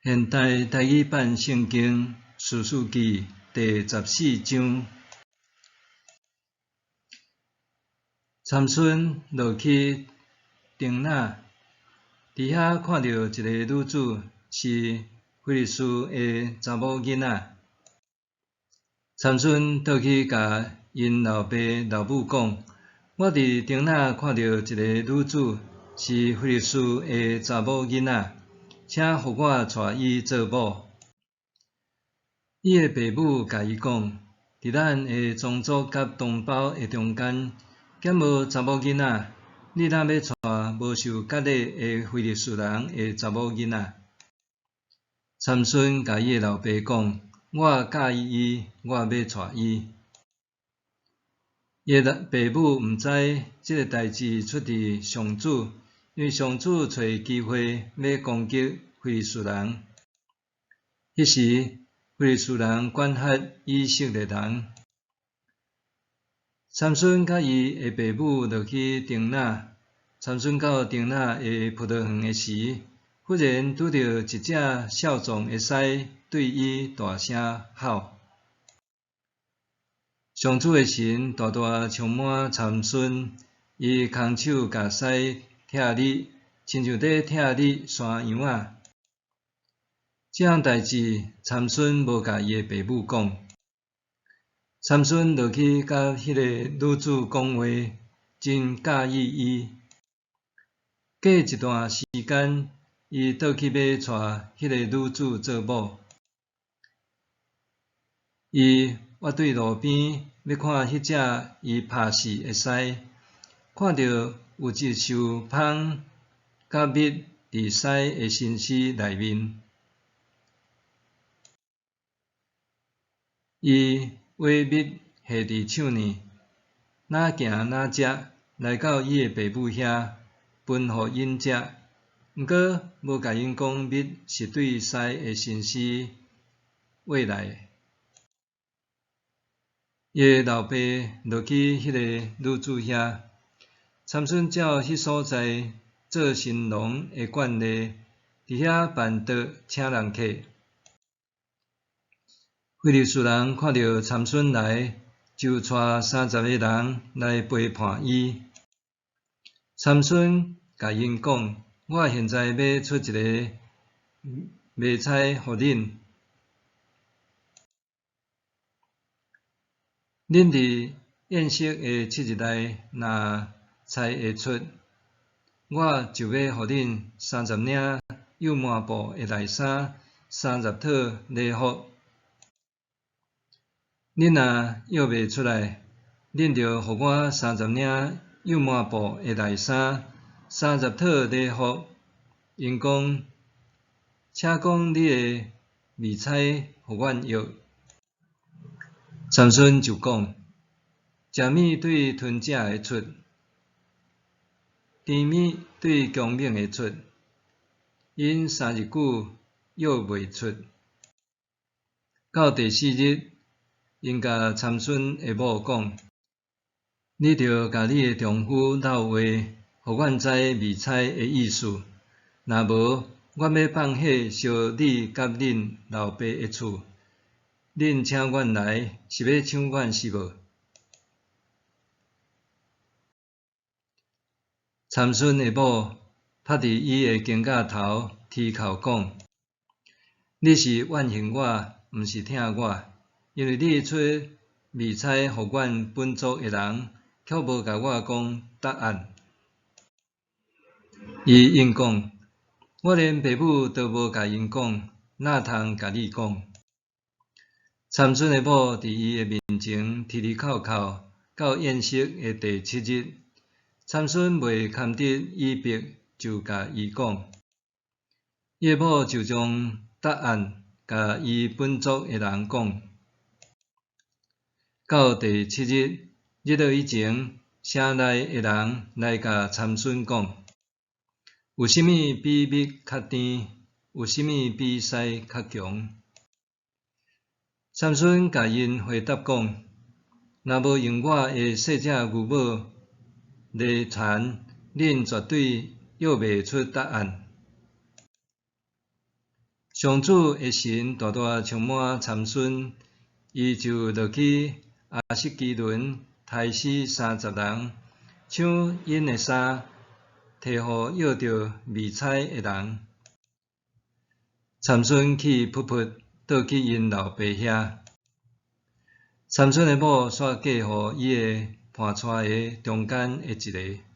现代台语版圣经士师记第14章。参孙落去丁那，伫遐看到一个女子，是非利士的查某囡仔。参孙倒去甲因老爸老母讲：我伫丁那看到一个女子，是非利士的查某囡仔，请互我娶伊做某。伊的爸母甲伊讲：伫咱的宗族甲同胞的中间，减无查某囡仔，你若要娶无受割礼的非利士人的查某囡仔。参孙甲伊的老爸讲：我介意伊，我要娶伊。伊的爸母毋知即个代志出伫上主，因为上主找机会要攻击非利士人。迄时，非利士人管辖以色列人。参孙甲伊的爸母落去丁那。参孙到丁那的葡萄园的时，忽然拄到一只少壮的狮对伊大声吼。上主的神大大充满参孙，伊空手甲狮拆立，亲像在拆立山羊仔。这项代志，参孙无甲伊的爸母讲。参孙落去甲迄个女子讲话，真介意伊。过一段时间，伊倒去要娶迄个女子做某。伊挖对路边要看迄只伊拍死的狮，看到有一束芳甲蜜伫狮的身躯内面。伊挖蜜下伫手呢，哪行哪食，来到伊的爸母遐，分互因食。毋过无甲因讲蜜是对狮的身躯挖来的。伊的老爸落去迄个女子遐，参孙照迄所在做新郎的惯例，伫遐办桌请人客。非利士人看到参孙来，就带30个人来陪伴伊。参孙甲因讲：我现在要出一个卖菜互恁，恁伫宴席的7日内，若菜会出，我就要互恁30领幼麻布的内衫，30套礼服。恁若约袂出来，恁就互我30领幼麻布的内衫，30套礼服。因讲，请讲你的米菜互阮约。参孙就讲：食米对吞者会出，甜米对强猛会出。因3日久约袂出。到第4日，因甲参孙的某讲：你着甲你的丈夫闹话，互阮知米菜的意思。若无，我要放火烧你甲恁老爸的厝。恁请阮来，是要抢阮是无？参孙的某拍伫伊的肩胛头，啼哭讲：你是怨恨我，毋是疼我，因为你出米菜互阮本族的人，却无甲我讲答案。伊应讲：我连爸母都无甲因讲，哪通甲你讲？参孙的某伫伊的面前啼啼哭哭，到宴席的第7日，参孙未堪得伊逼，就甲伊讲。伊的某就将答案甲伊本族的人讲。到第7日，日落以前，城内的人来甲参孙讲：有甚物比蜜较甜？有甚物比狮较强？参孙甲因回答讲：若无用我的细只牛母来缠，恁绝对约袂出答案。上主的神大大充满参孙，伊就落去亚实基伦，杀死30人，抢因的衫，摕互约着迷彩的人。参孙去噗噗倒去因老爸遐。参孙的某煞嫁互伊的伴娶的中间的一个。